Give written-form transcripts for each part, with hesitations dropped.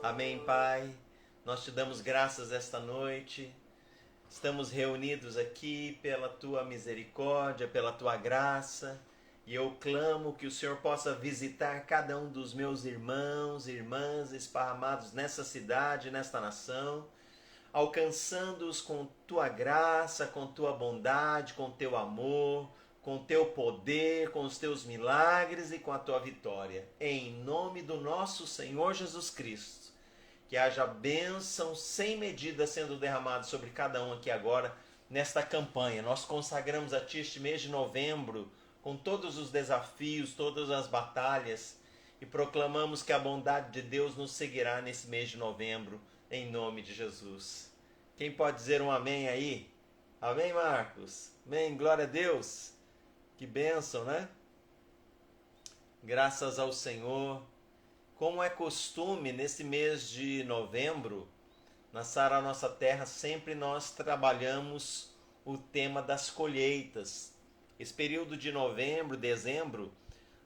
Amém, Pai. Nós te damos graças esta noite. Estamos reunidos aqui pela tua misericórdia, pela tua graça. E eu clamo que o Senhor possa visitar cada um dos meus irmãos e irmãs esparramados nessa cidade, nesta nação, alcançando-os com tua graça, com tua bondade, com teu amor, com teu poder, com os teus milagres e com a tua vitória. Em nome do nosso Senhor Jesus Cristo. Que haja bênção sem medida sendo derramada sobre cada um aqui agora nesta campanha. Nós consagramos a Ti este mês de novembro com todos os desafios, todas as batalhas e proclamamos que a bondade de Deus nos seguirá nesse mês de novembro, em nome de Jesus. Quem pode dizer um amém aí? Amém, Marcos? Amém, glória a Deus. Que bênção, né? Graças ao Senhor. Como é costume, nesse mês de novembro, na Sara Nossa Terra, sempre nós trabalhamos o tema das colheitas. Esse período de novembro, dezembro,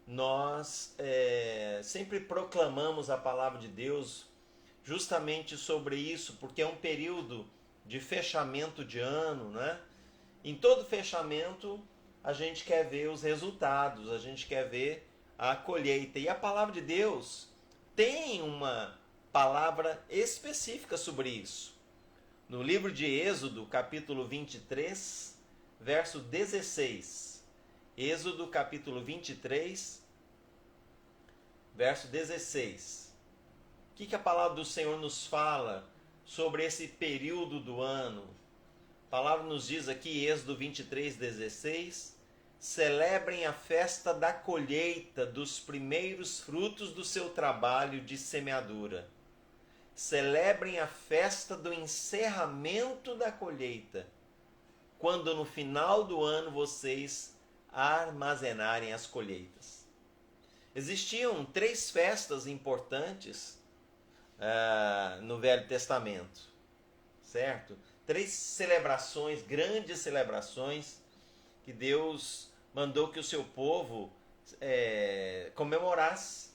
nós sempre proclamamos a palavra de Deus justamente sobre isso, porque é um período de fechamento de ano, né? Em todo fechamento, a gente quer ver os resultados, a gente quer ver a colheita. E a palavra de Deus tem uma palavra específica sobre isso. No livro de Êxodo, capítulo 23, verso 16. Êxodo, capítulo 23, verso 16. O que a palavra do Senhor nos fala sobre esse período do ano? A palavra nos diz aqui, Êxodo 23, 16... Celebrem a festa da colheita dos primeiros frutos do seu trabalho de semeadura. Celebrem a festa do encerramento da colheita, quando no final do ano vocês armazenarem as colheitas. Existiam 3 festas importantes no Velho Testamento, certo? 3 celebrações, grandes celebrações, que Deus mandou que o seu povo comemorasse.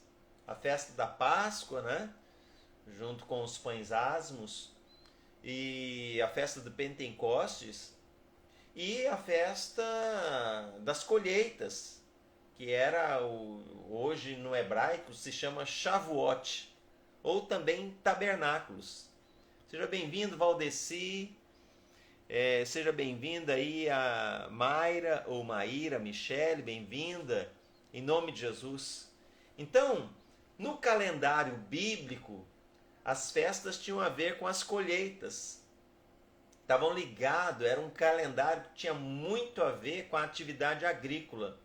A festa da Páscoa, né? Junto com os pães asmos, e a festa do Pentecostes, e a festa das colheitas, que era, hoje no hebraico, se chama Shavuot, ou também Tabernáculos. Seja bem-vindo, Valdeci. Seja bem-vinda aí a Mayra ou Maíra, Michele, bem-vinda, em nome de Jesus. Então, no calendário bíblico, as festas tinham a ver com as colheitas. Estavam ligados, era um calendário que tinha muito a ver com a atividade agrícola.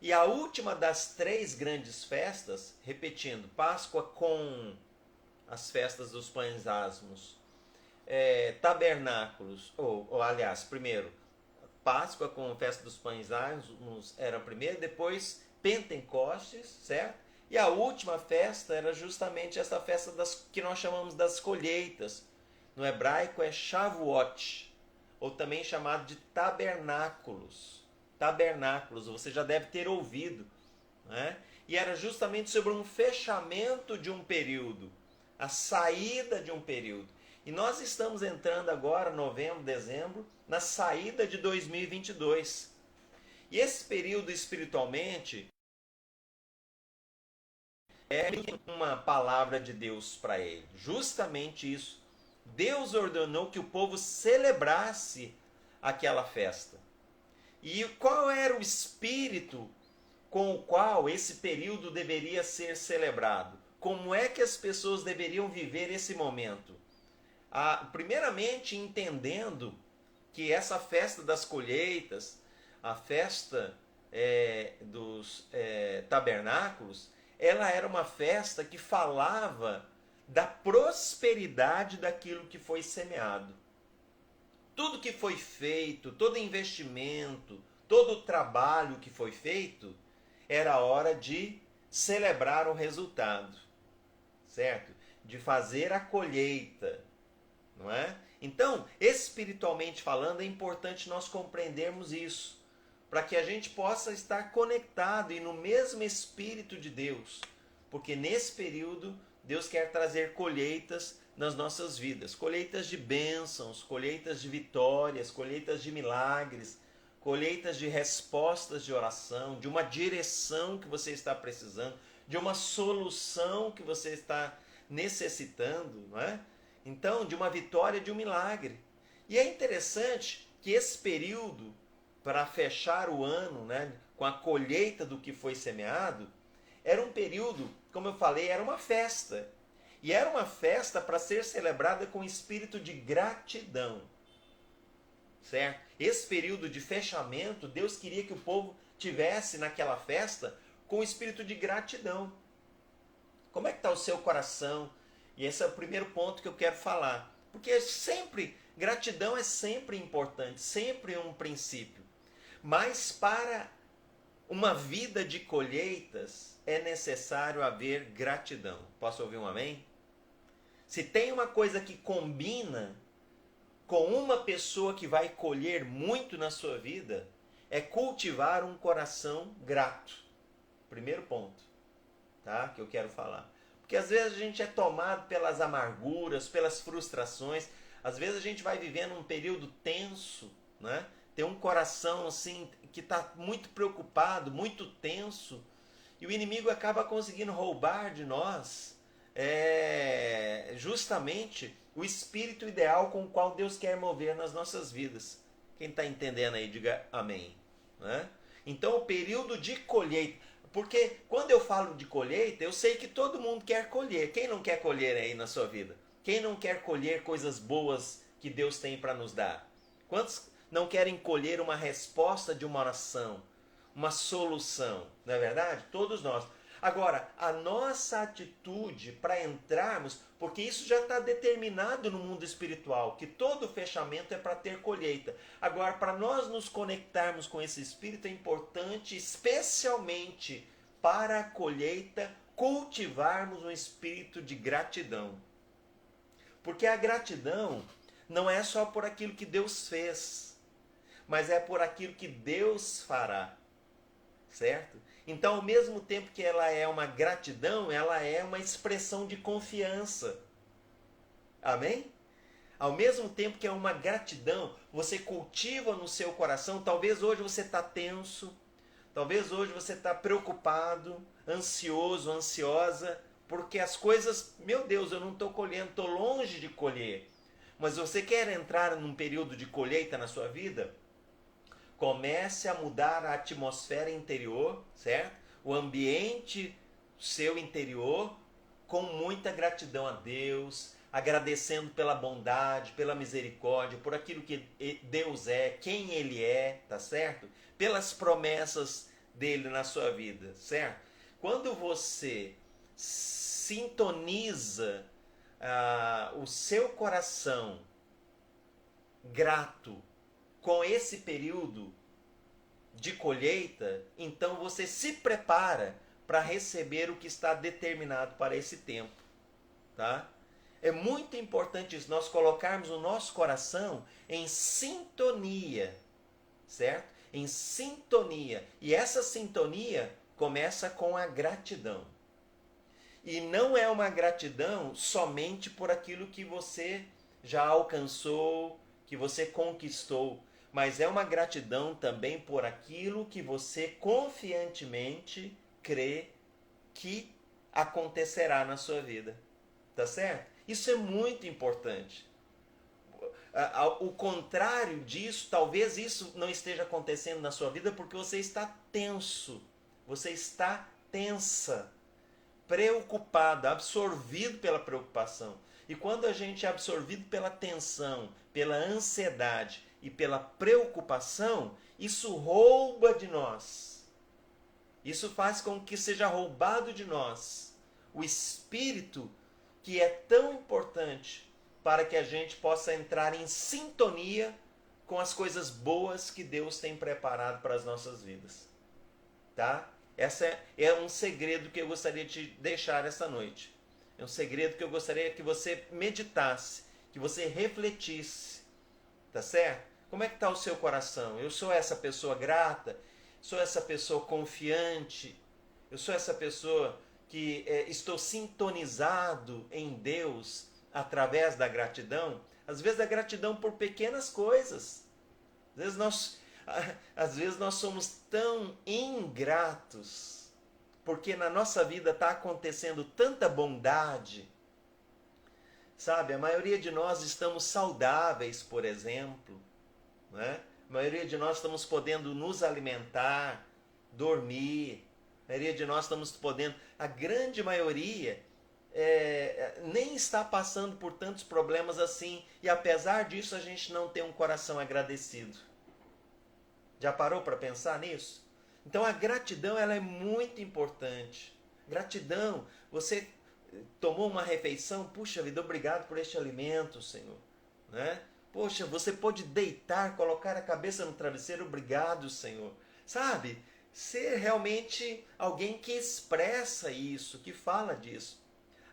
E a última das 3 grandes festas, repetindo, Páscoa com as festas dos pães asmos, tabernáculos, aliás, primeiro, Páscoa com a festa dos pães asmos era a primeira, depois Pentecostes, certo? E a última festa era justamente essa festa que nós chamamos das colheitas. No hebraico é Shavuot, ou também chamado de tabernáculos. Tabernáculos, você já deve ter ouvido, né? E era justamente sobre um fechamento de um período, a saída de um período. E nós estamos entrando agora, novembro, dezembro, na saída de 2022. E esse período espiritualmente é uma palavra de Deus para ele. Justamente isso. Deus ordenou que o povo celebrasse aquela festa. E qual era o espírito com o qual esse período deveria ser celebrado? Como é que as pessoas deveriam viver esse momento? Primeiramente entendendo que essa festa das colheitas, a festa dos tabernáculos, ela era uma festa que falava da prosperidade daquilo que foi semeado. Tudo que foi feito, todo investimento, todo o trabalho que foi feito, era hora de celebrar o resultado, certo? De fazer a colheita. Não é? Então, espiritualmente falando, é importante nós compreendermos isso, para que a gente possa estar conectado e no mesmo Espírito de Deus, porque nesse período Deus quer trazer colheitas nas nossas vidas, colheitas de bênçãos, colheitas de vitórias, colheitas de milagres, colheitas de respostas de oração, de uma direção que você está precisando, de uma solução que você está necessitando, não é? Então, de uma vitória, de um milagre. E é interessante que esse período, para fechar o ano, né, com a colheita do que foi semeado, era um período, como eu falei, era uma festa. E era uma festa para ser celebrada com espírito de gratidão. Certo? Esse período de fechamento, Deus queria que o povo tivesse naquela festa com espírito de gratidão. Como é que está o seu coração? E esse é o primeiro ponto que eu quero falar. Porque sempre, gratidão é sempre importante, sempre um princípio. Mas para uma vida de colheitas, é necessário haver gratidão. Posso ouvir um amém? Se tem uma coisa que combina com uma pessoa que vai colher muito na sua vida, é cultivar um coração grato. Primeiro ponto, tá? Que eu quero falar. Porque às vezes a gente é tomado pelas amarguras, pelas frustrações. Às vezes a gente vai vivendo um período tenso, né? Tem um coração assim que está muito preocupado, muito tenso. E o inimigo acaba conseguindo roubar de nós justamente o espírito ideal com o qual Deus quer mover nas nossas vidas. Quem está entendendo aí, diga amém. Né? Então, o período de colheita. Porque quando eu falo de colheita, eu sei que todo mundo quer colher. Quem não quer colher aí na sua vida? Quem não quer colher coisas boas que Deus tem para nos dar? Quantos não querem colher uma resposta de uma oração? Uma solução, não é verdade? Todos nós. Agora, a nossa atitude para entrarmos, porque isso já está determinado no mundo espiritual, que todo fechamento é para ter colheita. Agora, para nós nos conectarmos com esse espírito, é importante, especialmente para a colheita, cultivarmos um espírito de gratidão. Porque a gratidão não é só por aquilo que Deus fez, mas é por aquilo que Deus fará. Certo? Então, ao mesmo tempo que ela é uma gratidão, ela é uma expressão de confiança. Amém? Ao mesmo tempo que é uma gratidão, você cultiva no seu coração. Talvez hoje você está tenso, talvez hoje você está preocupado, ansioso, ansiosa, porque as coisas, meu Deus, eu não estou colhendo, estou longe de colher. Mas você quer entrar num período de colheita na sua vida? Comece a mudar a atmosfera interior, certo? O ambiente seu interior, com muita gratidão a Deus, agradecendo pela bondade, pela misericórdia, por aquilo que Deus é, quem Ele é, tá certo? Pelas promessas dele na sua vida, certo? Quando você sintoniza o seu coração grato com esse período de colheita, então você se prepara para receber o que está determinado para esse tempo, tá? É muito importante isso, nós colocarmos o nosso coração em sintonia, certo? Em sintonia. E essa sintonia começa com a gratidão. E não é uma gratidão somente por aquilo que você já alcançou, que você conquistou, mas é uma gratidão também por aquilo que você confiantemente crê que acontecerá na sua vida. Tá certo? Isso é muito importante. O contrário disso, talvez isso não esteja acontecendo na sua vida porque você está tenso, você está tensa, preocupada, absorvido pela preocupação. E quando a gente é absorvido pela tensão, pela ansiedade e pela preocupação, isso rouba de nós. Isso faz com que seja roubado de nós o espírito que é tão importante para que a gente possa entrar em sintonia com as coisas boas que Deus tem preparado para as nossas vidas. Tá? Esse é um segredo que eu gostaria de deixar essa noite. É um segredo que eu gostaria que você meditasse, que você refletisse. Tá certo? Como é que está o seu coração? Eu sou essa pessoa grata? Sou essa pessoa confiante? Eu sou essa pessoa que estou sintonizado em Deus através da gratidão, às vezes a gratidão por pequenas coisas. Às vezes nós somos tão ingratos, porque na nossa vida está acontecendo tanta bondade. Sabe, a maioria de nós estamos saudáveis, por exemplo, né? A maioria de nós estamos podendo nos alimentar, dormir. A maioria de nós estamos podendo... A grande maioria nem está passando por tantos problemas assim. E apesar disso, a gente não tem um coração agradecido. Já parou para pensar nisso? Então a gratidão, ela é muito importante. Gratidão, você tomou uma refeição, puxa vida, obrigado por este alimento, Senhor. Né? Poxa, você pôde deitar, colocar a cabeça no travesseiro, obrigado, Senhor. Sabe? Ser realmente alguém que expressa isso, que fala disso.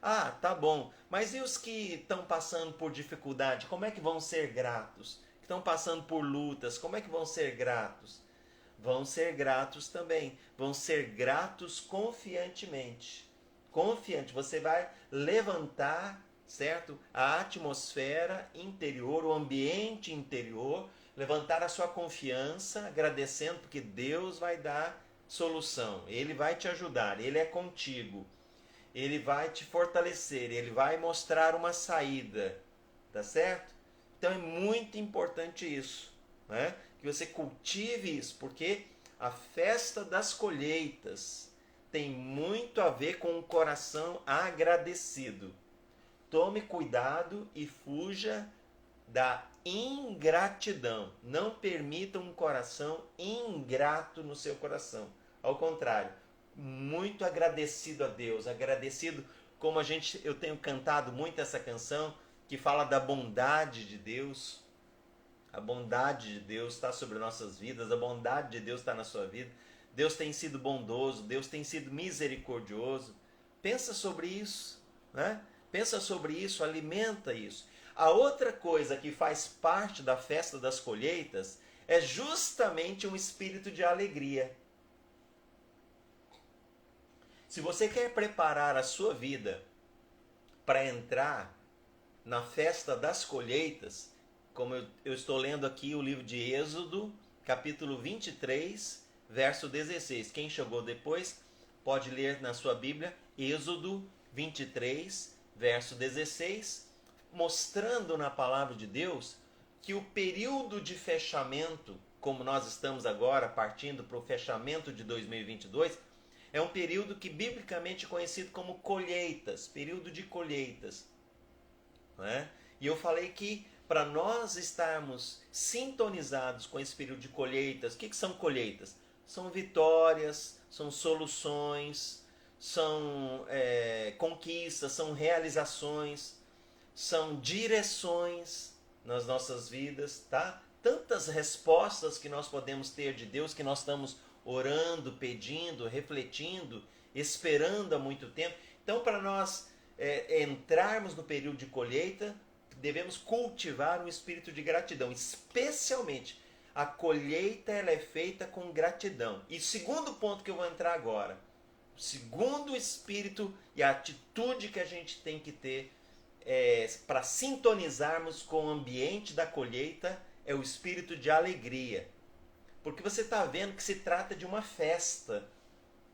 Ah, tá bom, mas e os que estão passando por dificuldade, como é que vão ser gratos? Que estão passando por lutas, como é que vão ser gratos? Vão ser gratos também, vão ser gratos confiantemente. Confiante, você vai levantar, certo? A atmosfera interior, o ambiente interior, levantar a sua confiança, agradecendo, porque Deus vai dar solução, Ele vai te ajudar, Ele é contigo, Ele vai te fortalecer, Ele vai mostrar uma saída, tá certo? Então é muito importante isso, né? Que você cultive isso, porque a festa das colheitas tem muito a ver com um coração agradecido. Tome cuidado e fuja da ingratidão. Não permita um coração ingrato no seu coração. Ao contrário, muito agradecido a Deus, agradecido como eu tenho cantado muito essa canção que fala da bondade de Deus. A bondade de Deus está sobre nossas vidas, a bondade de Deus está na sua vida. Deus tem sido bondoso, Deus tem sido misericordioso. Pensa sobre isso, né? Pensa sobre isso, alimenta isso. A outra coisa que faz parte da festa das colheitas é justamente um espírito de alegria. Se você quer preparar a sua vida para entrar na festa das colheitas, como eu estou lendo aqui o livro de Êxodo, capítulo 23, verso 16. Quem chegou depois pode ler na sua Bíblia, Êxodo 23, verso 16, mostrando na palavra de Deus que o período de fechamento, como nós estamos agora partindo para o fechamento de 2022, é um período que biblicamente é conhecido como colheitas, período de colheitas. Né? E eu falei que para nós estarmos sintonizados com esse período de colheitas, o que são colheitas? São vitórias, são soluções, são conquistas, são realizações, são direções nas nossas vidas, tá? Tantas respostas que nós podemos ter de Deus, que nós estamos orando, pedindo, refletindo, esperando há muito tempo. Então, para nós entrarmos no período de colheita, devemos cultivar um espírito de gratidão, especialmente a colheita ela é feita com gratidão. E segundo ponto que eu vou entrar agora, o segundo espírito e a atitude que a gente tem que ter para sintonizarmos com o ambiente da colheita é o espírito de alegria. Porque você está vendo que se trata de uma festa.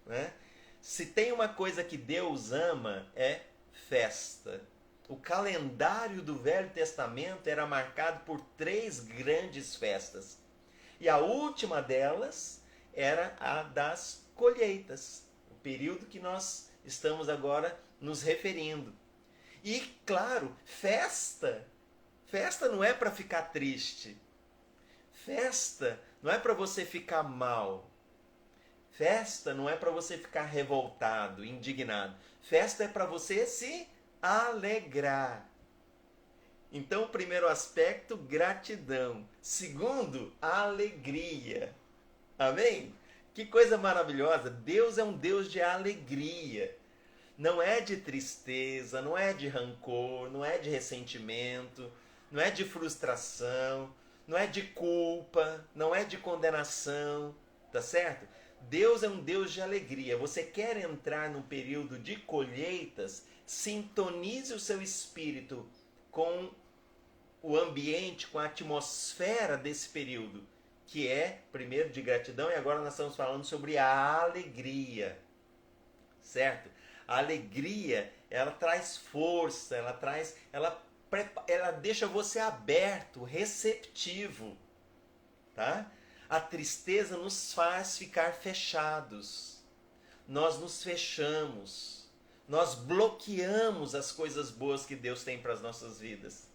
Né? Se tem uma coisa que Deus ama, é festa. O calendário do Velho Testamento era marcado por 3 grandes festas. E a última delas era a das colheitas, o período que nós estamos agora nos referindo. E, claro, festa não é para ficar triste. Festa não é para você ficar mal. Festa não é para você ficar revoltado, indignado. Festa é para você se alegrar. Então, o primeiro aspecto, gratidão. Segundo, alegria. Amém? Que coisa maravilhosa. Deus é um Deus de alegria. Não é de tristeza, não é de rancor, não é de ressentimento, não é de frustração, não é de culpa, não é de condenação, tá certo? Deus é um Deus de alegria. Você quer entrar num período de colheitas? Sintonize o seu espírito com o ambiente, com a atmosfera desse período, que é, primeiro, de gratidão, e agora nós estamos falando sobre a alegria, certo? A alegria, ela traz força, ela deixa você aberto, receptivo, tá? A tristeza nos faz ficar fechados. Nós nos fechamos. Nós bloqueamos as coisas boas que Deus tem para as nossas vidas.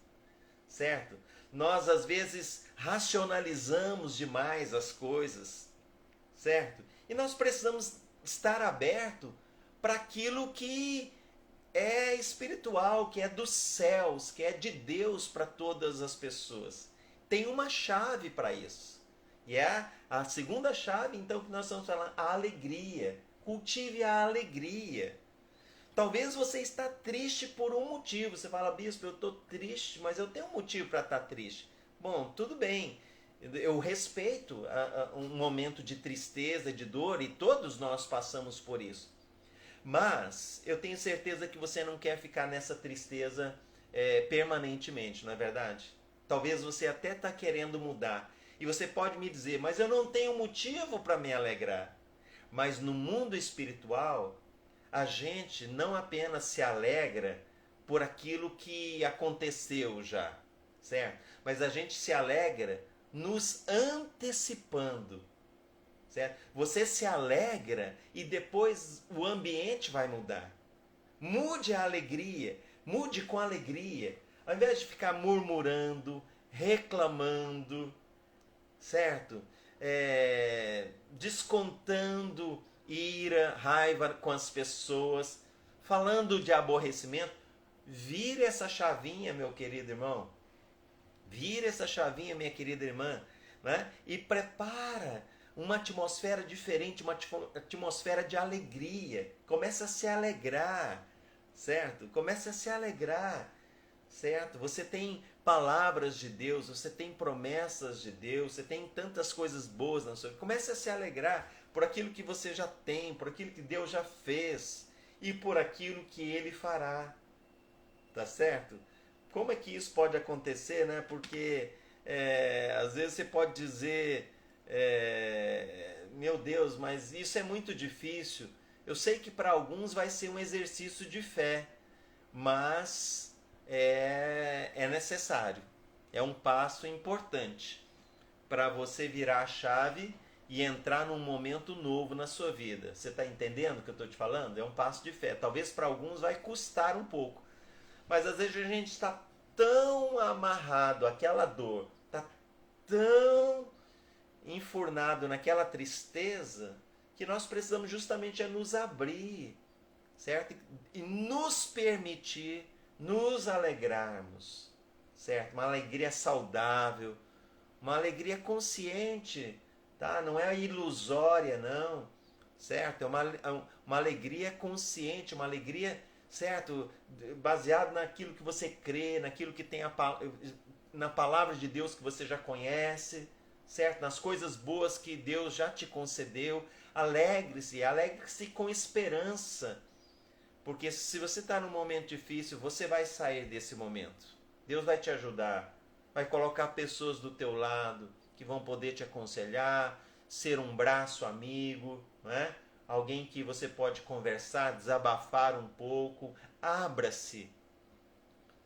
Certo? Nós às vezes racionalizamos demais as coisas. Certo? E nós precisamos estar aberto para aquilo que é espiritual, que é dos céus, que é de Deus para todas as pessoas. Tem uma chave para isso. E é a segunda chave, então, que nós estamos falando, a alegria. Cultive a alegria. Talvez você está triste por um motivo. Você fala, bispo, eu estou triste, mas eu tenho um motivo para estar triste. Bom, tudo bem. Eu respeito um momento de tristeza, de dor, e todos nós passamos por isso. Mas eu tenho certeza que você não quer ficar nessa tristeza permanentemente, não é verdade? Talvez você até está querendo mudar. E você pode me dizer, mas eu não tenho motivo para me alegrar. Mas no mundo espiritual, a gente não apenas se alegra por aquilo que aconteceu já, certo? Mas a gente se alegra nos antecipando, certo? Você se alegra e depois o ambiente vai mudar. Mude a alegria, mude com alegria. Ao invés de ficar murmurando, reclamando, certo? Descontando ira, raiva com as pessoas, falando de aborrecimento, vire essa chavinha, meu querido irmão. Vire essa chavinha, minha querida irmã, né? E prepara uma atmosfera diferente, uma atmosfera de alegria. Comece a se alegrar, certo? Comece a se alegrar, certo? Você tem palavras de Deus, você tem promessas de Deus, você tem tantas coisas boas na sua vida. Comece a se alegrar por aquilo que você já tem, por aquilo que Deus já fez e por aquilo que Ele fará. Tá certo? Como é que isso pode acontecer, né? Porque às vezes você pode dizer, meu Deus, mas isso é muito difícil. Eu sei que para alguns vai ser um exercício de fé, mas é necessário. É um passo importante para você virar a chave e entrar num momento novo na sua vida. Você está entendendo o que eu estou te falando? É um passo de fé. Talvez para alguns vai custar um pouco. Mas às vezes a gente está tão amarrado àquela dor, está tão enfurnado naquela tristeza, que nós precisamos justamente nos abrir, certo? E nos permitir nos alegrarmos, certo? Uma alegria saudável, uma alegria consciente, tá? Não é ilusória, não, certo? É uma alegria consciente, uma alegria, certo? Baseado naquilo que você crê, naquilo que tem na palavra de Deus que você já conhece, certo? Nas coisas boas que Deus já te concedeu. Alegre-se com esperança. Porque se você está num momento difícil, você vai sair desse momento. Deus vai te ajudar. Vai colocar pessoas do teu lado que vão poder te aconselhar, ser um braço amigo, né? Alguém que você pode conversar, desabafar um pouco. Abra-se,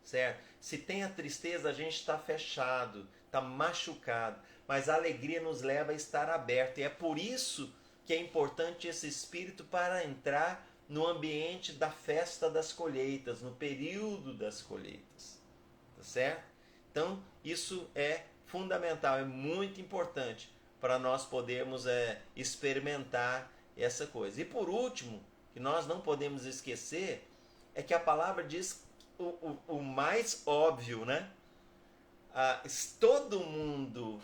certo? Se tem a tristeza, a gente está fechado, está machucado. Mas a alegria nos leva a estar aberto. E é por isso que é importante esse espírito para entrar no ambiente da festa das colheitas, no período das colheitas. Tá certo? Então, isso é fundamental, é muito importante para nós podermos experimentar essa coisa. E por último, que nós não podemos esquecer, é que a palavra diz o mais óbvio, né? Todo mundo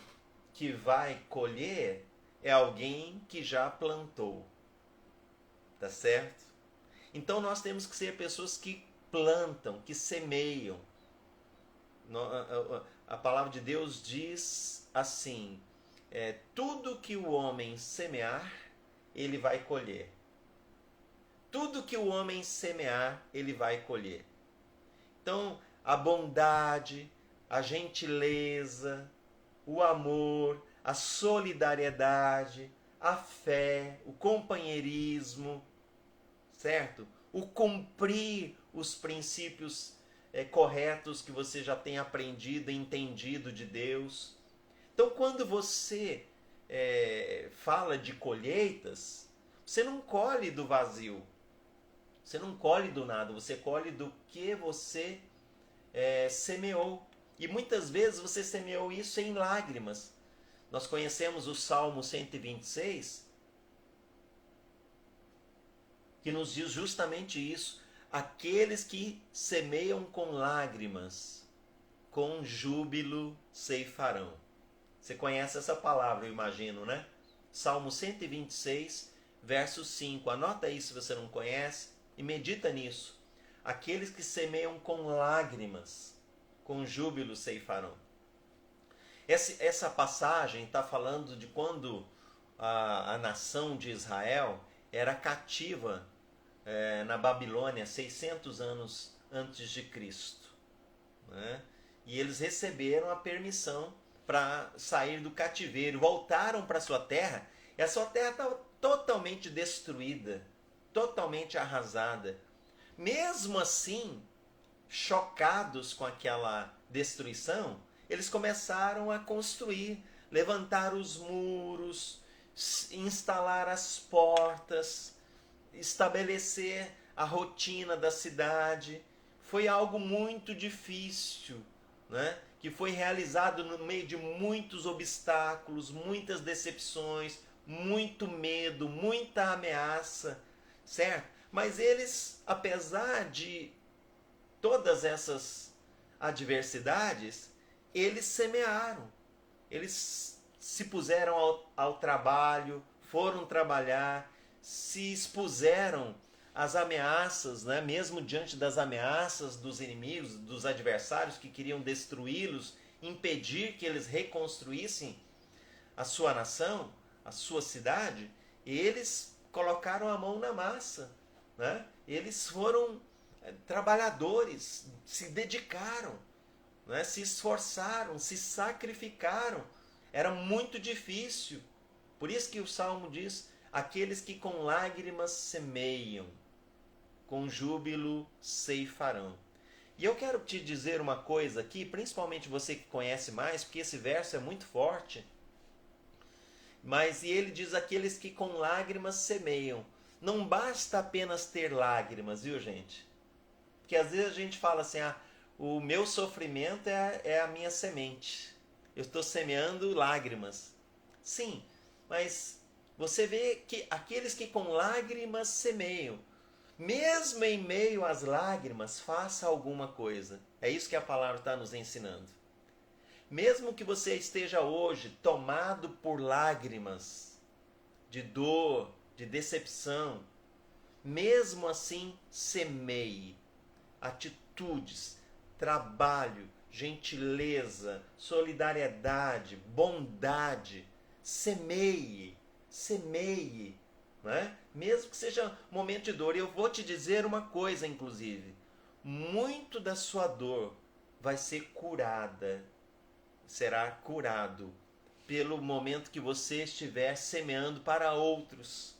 que vai colher é alguém que já plantou. Tá certo? Então nós temos que ser pessoas que plantam, que semeiam. A palavra de Deus diz assim: tudo que o homem semear, ele vai colher. Tudo que o homem semear, ele vai colher. Então, a bondade, a gentileza, o amor, a solidariedade, a fé, o companheirismo, certo? O cumprir os princípios corretos que você já tem aprendido e entendido de Deus. Então, quando você fala de colheitas, você não colhe do vazio, você não colhe do nada, você colhe do que você semeou. E muitas vezes você semeou isso em lágrimas. Nós conhecemos o Salmo 126, que nos diz justamente isso. Aqueles que semeiam com lágrimas, com júbilo ceifarão. Você conhece essa palavra, eu imagino, né? Salmo 126, verso 5. Anota aí se você não conhece e medita nisso. Aqueles que semeiam com lágrimas, com júbilo ceifarão. Essa passagem está falando de quando a nação de Israel era cativa na Babilônia 600 anos antes de Cristo, né? E eles receberam a permissão para sair do cativeiro, voltaram para sua terra, e a sua terra estava totalmente destruída, totalmente arrasada. Mesmo assim, chocados com aquela destruição, eles começaram a construir, levantar os muros, instalar as portas, estabelecer a rotina da cidade. Foi algo muito difícil, né? Que foi realizado no meio de muitos obstáculos, muitas decepções, muito medo, muita ameaça, certo? Mas eles, apesar de todas essas adversidades, eles semearam, eles se puseram ao trabalho, foram trabalhar, se expuseram às ameaças, né? Mesmo diante das ameaças dos inimigos, dos adversários que queriam destruí-los, impedir que eles reconstruíssem a sua nação, a sua cidade, eles colocaram a mão na massa, né? Eles foram trabalhadores, se dedicaram, né? Se esforçaram, se sacrificaram. Era muito difícil. Por isso que o Salmo diz: aqueles que com lágrimas semeiam, com júbilo ceifarão. E eu quero te dizer uma coisa aqui, principalmente você que conhece mais, porque esse verso é muito forte. Mas e ele diz: aqueles que com lágrimas semeiam. Não basta apenas ter lágrimas, viu, gente? Porque às vezes a gente fala assim: o meu sofrimento é a minha semente. Eu estou semeando lágrimas. Sim, mas você vê que aqueles que com lágrimas semeiam, mesmo em meio às lágrimas, faça alguma coisa. É isso que a palavra está nos ensinando. Mesmo que você esteja hoje tomado por lágrimas, de dor, de decepção, mesmo assim semeie atitudes, trabalho, gentileza, solidariedade, bondade. Semeie, semeie, né? Mesmo que seja um momento de dor. E eu vou te dizer uma coisa, inclusive: muito da sua dor vai ser curada, será curado pelo momento que você estiver semeando para outros,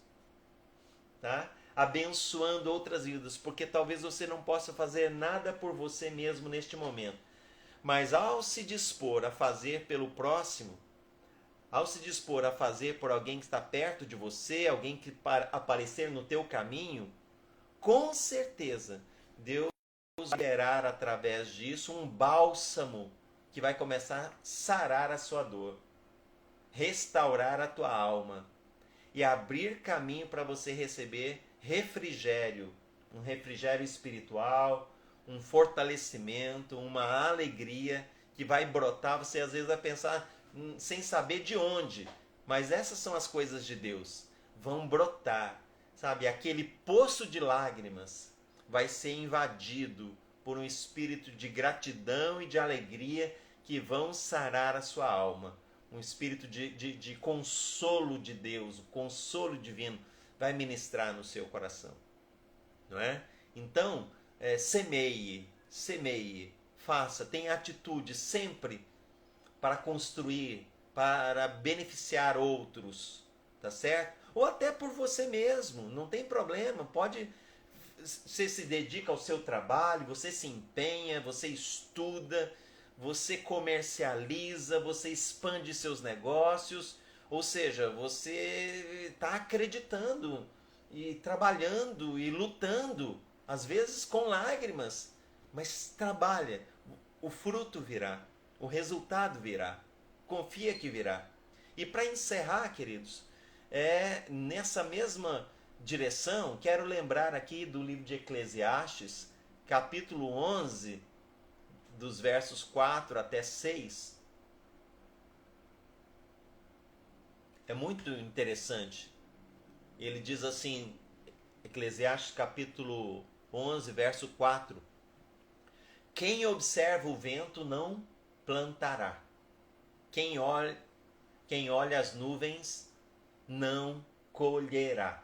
tá? Abençoando outras vidas, porque talvez você não possa fazer nada por você mesmo neste momento, mas ao se dispor a fazer pelo próximo, ao se dispor a fazer por alguém que está perto de você, alguém que aparecer no teu caminho, com certeza Deus vai gerar através disso um bálsamo que vai começar a sarar a sua dor, restaurar a tua alma e abrir caminho para você receber refrigério, um refrigério espiritual, um fortalecimento, uma alegria que vai brotar. Você às vezes vai pensar sem saber de onde, mas essas são as coisas de Deus, vão brotar, sabe? Aquele poço de lágrimas vai ser invadido por um espírito de gratidão e de alegria que vão sarar a sua alma. um espírito de consolo de Deus, o consolo divino vai ministrar no seu coração, não é? Então, semeie, faça, tenha atitude sempre para construir, para beneficiar outros, tá certo? Ou até por você mesmo, não tem problema, você se dedica ao seu trabalho, você se empenha, você estuda, você comercializa, você expande seus negócios, ou seja, você está acreditando e trabalhando e lutando, às vezes com lágrimas, mas trabalha, o fruto virá, o resultado virá, confia que virá. E para encerrar, queridos, nessa mesma direção, quero lembrar aqui do livro de Eclesiastes, capítulo 11, dos versos 4 até 6. É muito interessante. Ele diz assim, Eclesiastes capítulo 11, verso 4. Quem observa o vento não plantará. Quem olha as nuvens não colherá.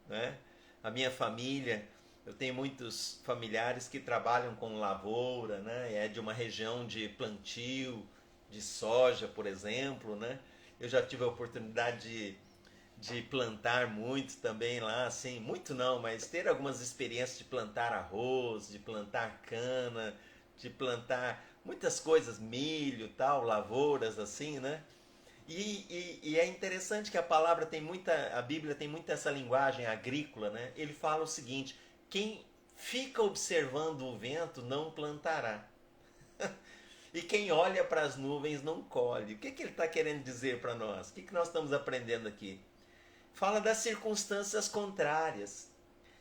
Né? A minha família, eu tenho muitos familiares que trabalham com lavoura, né? É de uma região de plantio, de soja, por exemplo, né? Eu já tive a oportunidade de plantar muito também lá, assim, muito não, mas ter algumas experiências de plantar arroz, de plantar cana, de plantar muitas coisas, milho, tal, lavouras assim, né? E é interessante que a Bíblia tem muita essa linguagem agrícola, né? Ele fala o seguinte: quem fica observando o vento não plantará. E quem olha para as nuvens não colhe. O que ele está querendo dizer para nós? O que nós estamos aprendendo aqui? Fala das circunstâncias contrárias.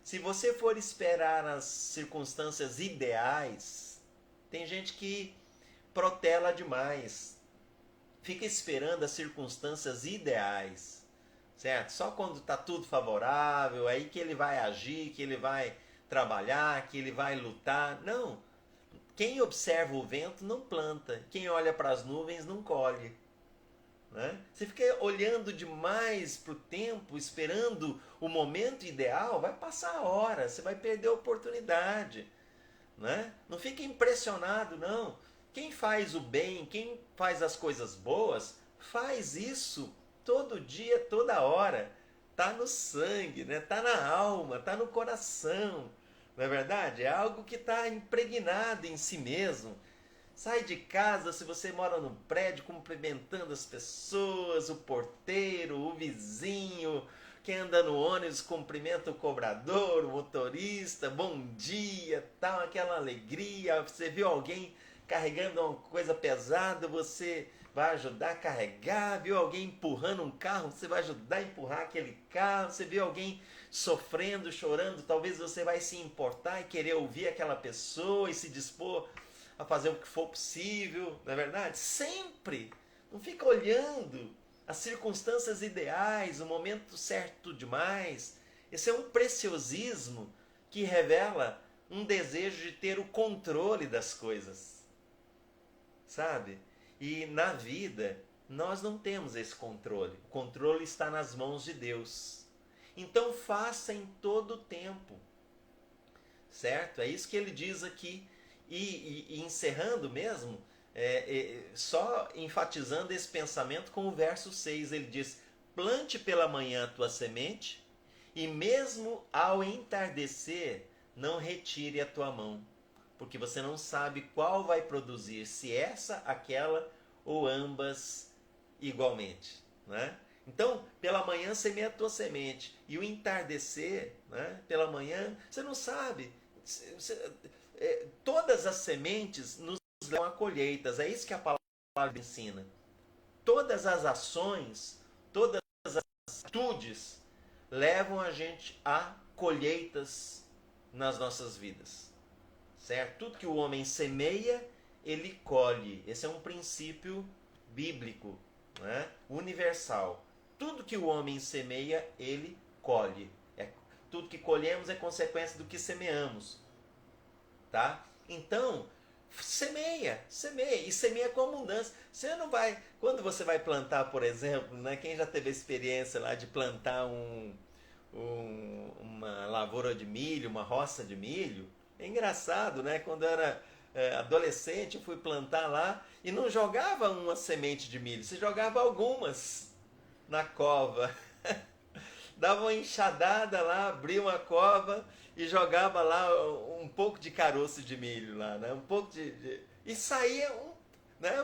Se você for esperar as circunstâncias ideais, tem gente que protela demais. Fica esperando as circunstâncias ideais, certo? Só quando está tudo favorável, aí que ele vai agir, que ele vai trabalhar, que ele vai lutar. Não. Quem observa o vento não planta. Quem olha para as nuvens não colhe. Né? Você fica olhando demais para o tempo, esperando o momento ideal, vai passar a hora, você vai perder a oportunidade. Né? Não fique impressionado, não. Quem faz o bem, quem faz as coisas boas, faz isso todo dia, toda hora. Tá no sangue, né? Tá na alma, tá no coração. Não é verdade? É algo que está impregnado em si mesmo. Sai de casa, se você mora num prédio, cumprimentando as pessoas, o porteiro, o vizinho, quem anda no ônibus cumprimenta o cobrador, o motorista, bom dia, tal, aquela alegria. Você viu alguém carregando uma coisa pesada, você vai ajudar a carregar. Viu alguém empurrando um carro, você vai ajudar a empurrar aquele carro. Você viu alguém sofrendo, chorando, talvez você vai se importar e querer ouvir aquela pessoa e se dispor a fazer o que for possível, não é verdade? Sempre! Não fica olhando as circunstâncias ideais, o momento certo demais. Esse é um preciosismo que revela um desejo de ter o controle das coisas. Sabe? E na vida, nós não temos esse controle. O controle está nas mãos de Deus. Então faça em todo o tempo. Certo? É isso que ele diz aqui. E encerrando mesmo, só enfatizando esse pensamento com o verso 6, ele diz: plante pela manhã a tua semente, e mesmo ao entardecer, não retire a tua mão, porque você não sabe qual vai produzir, se essa, aquela ou ambas igualmente. Né? Então, pela manhã semeia a tua semente, e o entardecer, né, pela manhã, você não sabe. Todas as sementes nos levam a colheitas, é isso que a palavra ensina. Todas as ações, todas as atitudes levam a gente a colheitas nas nossas vidas. Certo? Tudo que o homem semeia, ele colhe. Esse é um princípio bíblico, né? Universal. Tudo que o homem semeia, ele colhe. Tudo que colhemos é consequência do que semeamos. Tá? Então, semeia, semeia, e semeia com abundância. Você não vai, quando você vai plantar, por exemplo, né, quem já teve a experiência lá de plantar uma lavoura de milho, uma roça de milho, é engraçado, né? Quando eu era adolescente, eu fui plantar lá e não jogava uma semente de milho, você jogava algumas na cova. Dava uma enxadada lá, abria uma cova e jogava lá um pouco de caroço de milho lá, né? Um pouco e saía um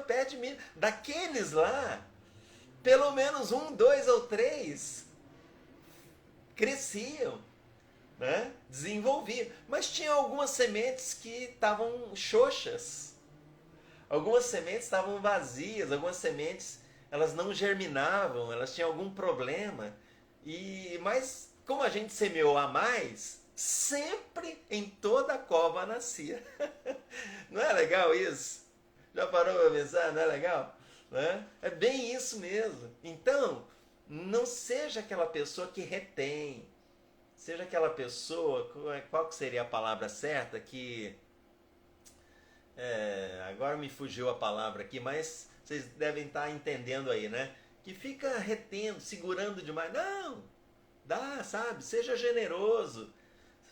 pé de milho. Daqueles lá, pelo menos um, dois ou três cresciam, né? Desenvolviam. Mas tinha algumas sementes que estavam xoxas. Algumas sementes estavam vazias, algumas sementes elas não germinavam, elas tinham algum problema. Mas como a gente semeou a mais, sempre em toda a cova nascia. Não é legal isso? Já parou para pensar? Não é legal? Né? É bem isso mesmo. Então, não seja aquela pessoa que retém. Seja aquela pessoa, qual que seria a palavra certa? Agora me fugiu a palavra aqui, mas vocês devem estar entendendo aí, né? Que fica retendo, segurando demais. Não, dá, sabe? Seja generoso,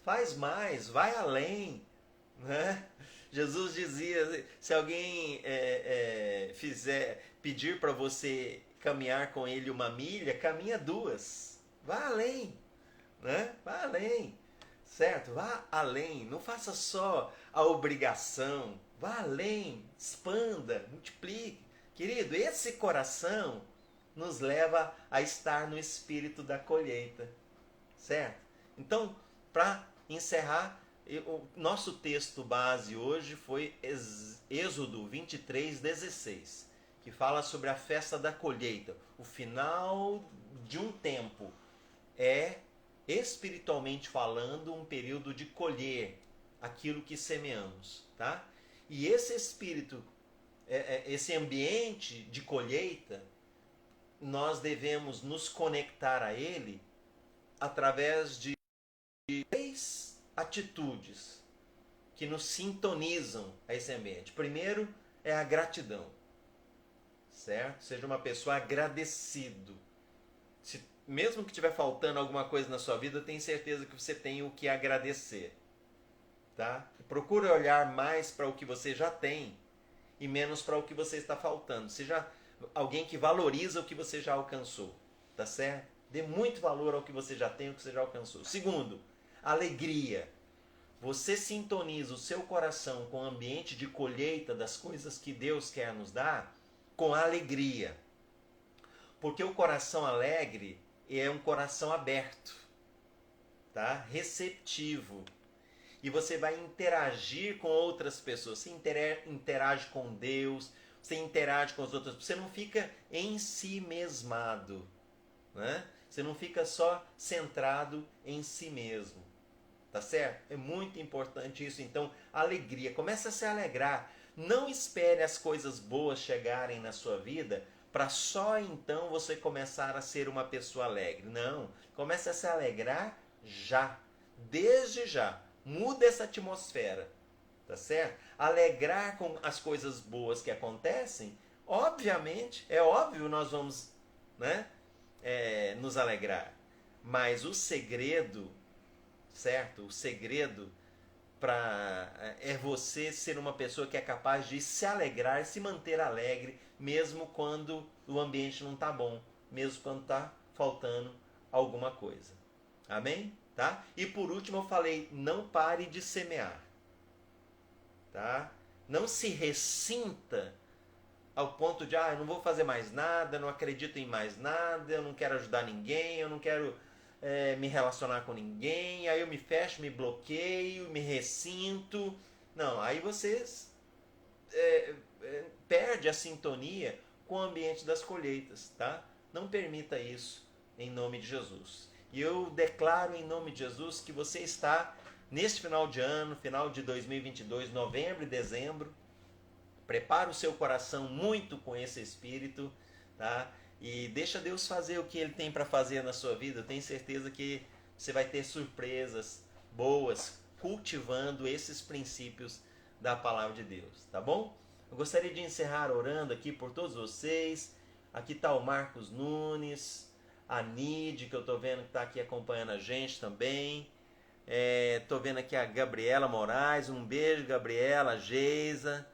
faz mais, vai além, né? Jesus dizia, se alguém pedir para você caminhar com ele 1 milha, caminha 2. Vá além, né? Vá além, certo? Vá além, não faça só a obrigação, vá além, expanda, multiplique. Querido, esse coração nos leva a estar no espírito da colheita, certo? Então, para encerrar, o nosso texto base hoje foi Êxodo 23:16, que fala sobre a festa da colheita. O final de um tempo é, espiritualmente falando, um período de colher aquilo que semeamos, tá? E esse espírito, esse ambiente de colheita, nós devemos nos conectar a ele através de 3 atitudes que nos sintonizam a esse ambiente. Primeiro é a gratidão, certo? Seja uma pessoa agradecido. Mesmo que estiver faltando alguma coisa na sua vida, eu tenho certeza que você tem o que agradecer, tá? Procure olhar mais para o que você já tem e menos para o que você está faltando. Seja alguém que valoriza o que você já alcançou, tá certo? Dê muito valor ao que você já tem, ao que você já alcançou. Segundo, alegria. Você sintoniza o seu coração com o ambiente de colheita das coisas que Deus quer nos dar com alegria. Porque o coração alegre é um coração aberto, tá? Receptivo. E você vai interagir com outras pessoas. Você interage com Deus, você interage com as outras pessoas. Você não fica em si mesmado, né? Você não fica só centrado em si mesmo. Tá certo? É muito importante isso. Então, alegria. Comece a se alegrar. Não espere as coisas boas chegarem na sua vida para só então você começar a ser uma pessoa alegre. Não. Comece a se alegrar já. Desde já. Muda essa atmosfera. Tá certo? Alegrar com as coisas boas que acontecem. Obviamente, é óbvio, nós vamos, né, nos alegrar. Mas o segredo, certo? O segredo é você ser uma pessoa que é capaz de se alegrar, se manter alegre, mesmo quando o ambiente não está bom, mesmo quando está faltando alguma coisa. Amém? Tá? E por último eu falei, não pare de semear. Tá? Não se ressinta ao ponto de, eu não vou fazer mais nada, não acredito em mais nada, eu não quero ajudar ninguém, eu não quero me relacionar com ninguém, aí eu me fecho, me bloqueio, me ressinto. Não, aí você perde a sintonia com o ambiente das colheitas, tá? Não permita isso em nome de Jesus. E eu declaro em nome de Jesus que você está neste final de ano, final de 2022, novembro e dezembro, prepara o seu coração muito com esse espírito, tá? E deixa Deus fazer o que Ele tem para fazer na sua vida. Eu tenho certeza que você vai ter surpresas boas cultivando esses princípios da palavra de Deus, tá bom? Eu gostaria de encerrar orando aqui por todos vocês. Aqui está o Marcos Nunes, a Nide, que eu estou vendo que está aqui acompanhando a gente também. Estou vendo aqui a Gabriela Moraes, um beijo, Gabriela, a Geisa.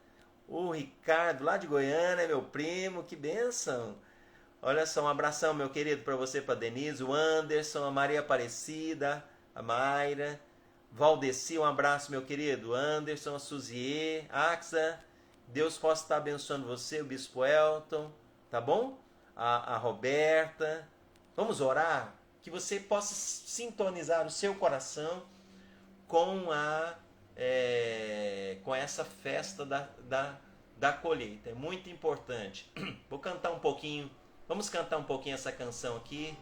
O Ricardo, lá de Goiânia, meu primo, que bênção. Olha só, um abração, meu querido, para você, para Denise, o Anderson, a Maria Aparecida, a Mayra, Valdeci, um abraço, meu querido, Anderson, a Suzier, Axa, Deus possa estar abençoando você, o Bispo Elton, tá bom? A Roberta, vamos orar? Que você possa sintonizar o seu coração com com essa festa da colheita. É muito importante. Vou cantar um pouquinho. Vamos cantar um pouquinho essa canção aqui.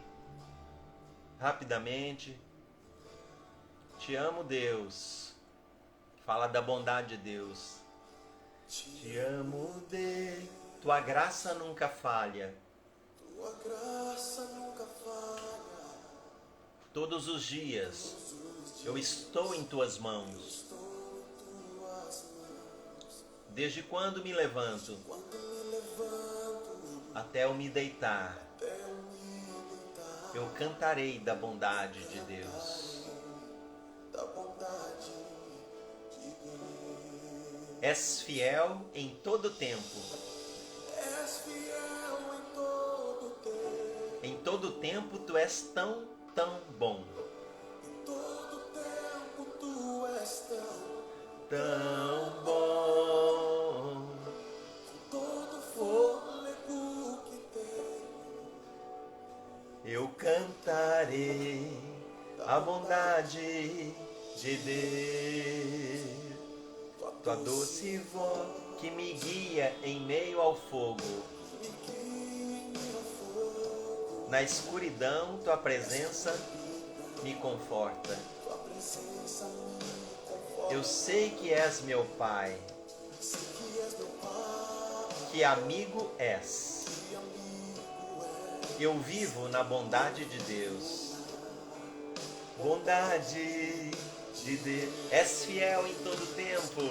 Rapidamente. Te amo, Deus. Fala da bondade de Deus. Te amo, Deus. Tua graça nunca falha. Tua graça nunca falha. Todos os dias eu estou em tuas mãos. Desde quando me levanto até eu me deitar, eu cantarei da bondade de Deus. És fiel em todo tempo. Em todo tempo tu és tão bom. Tão bom. Todo fôlego que tenho, eu cantarei a bondade de Deus. Tua doce voz que me guia em meio ao fogo. Na escuridão, tua presença me conforta. Eu sei que és meu Pai, que amigo és. Eu vivo na bondade de Deus. Bondade de Deus. És fiel em todo tempo.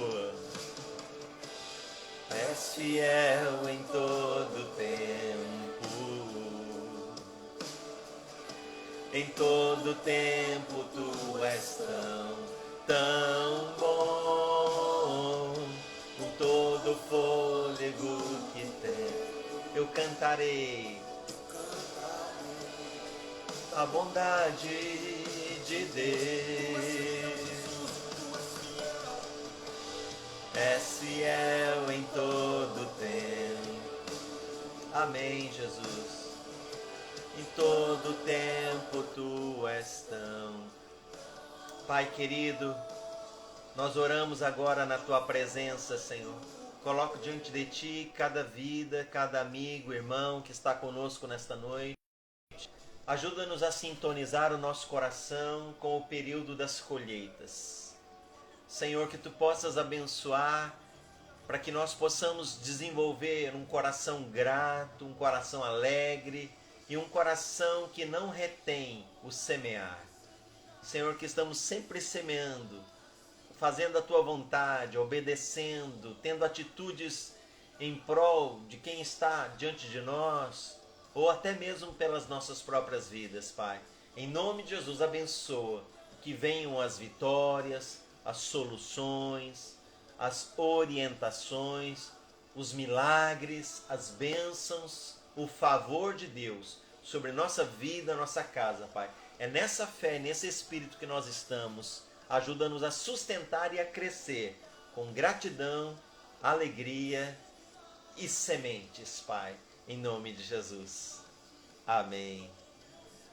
És fiel em todo tempo. Em todo tempo tu és tão bom. Com todo fôlego que tem, eu cantarei a bondade de Deus. És fiel em todo tempo. Amém, Jesus. Em todo tempo tu és tão. Pai querido, nós oramos agora na tua presença, Senhor. Coloco diante de ti cada vida, cada amigo, irmão que está conosco nesta noite. Ajuda-nos a sintonizar o nosso coração com o período das colheitas. Senhor, que tu possas abençoar para que nós possamos desenvolver um coração grato, um coração alegre e um coração que não retém o semear. Senhor, que estamos sempre semeando, fazendo a tua vontade, obedecendo, tendo atitudes em prol de quem está diante de nós, ou até mesmo pelas nossas próprias vidas, Pai. Em nome de Jesus, abençoa que venham as vitórias, as soluções, as orientações, os milagres, as bênçãos, o favor de Deus sobre nossa vida, nossa casa, Pai. É nessa fé, nesse espírito que nós estamos. Ajuda-nos a sustentar e a crescer com gratidão, alegria e sementes, Pai. Em nome de Jesus. Amém.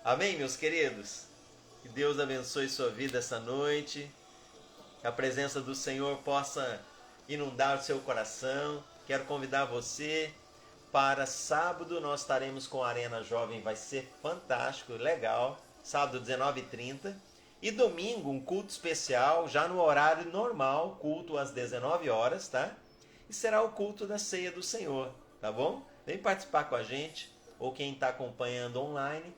Amém, meus queridos? Que Deus abençoe sua vida essa noite. Que a presença do Senhor possa inundar o seu coração. Quero convidar você para sábado. Nós estaremos com a Arena Jovem. Vai ser fantástico, legal. Sábado, 19h30. E domingo, um culto especial, já no horário normal, culto às 19 horas, tá? E será o culto da Ceia do Senhor, tá bom? Vem participar com a gente, ou quem está acompanhando online,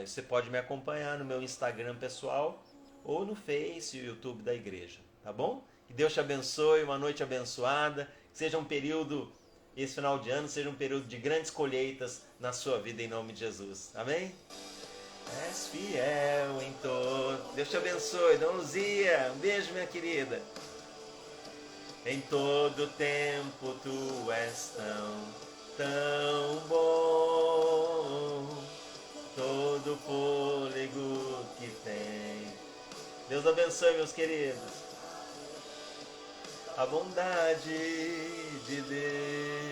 você pode me acompanhar no meu Instagram pessoal, ou no Face e YouTube da igreja, tá bom? Que Deus te abençoe, uma noite abençoada. Que seja um período, esse final de ano, seja um período de grandes colheitas na sua vida, em nome de Jesus. Amém? És fiel em todo. Deus te abençoe. Dona Luzia, um beijo, minha querida. Em todo tempo tu és tão bom. Todo fôlego que tem. Deus abençoe, meus queridos. A bondade de Deus.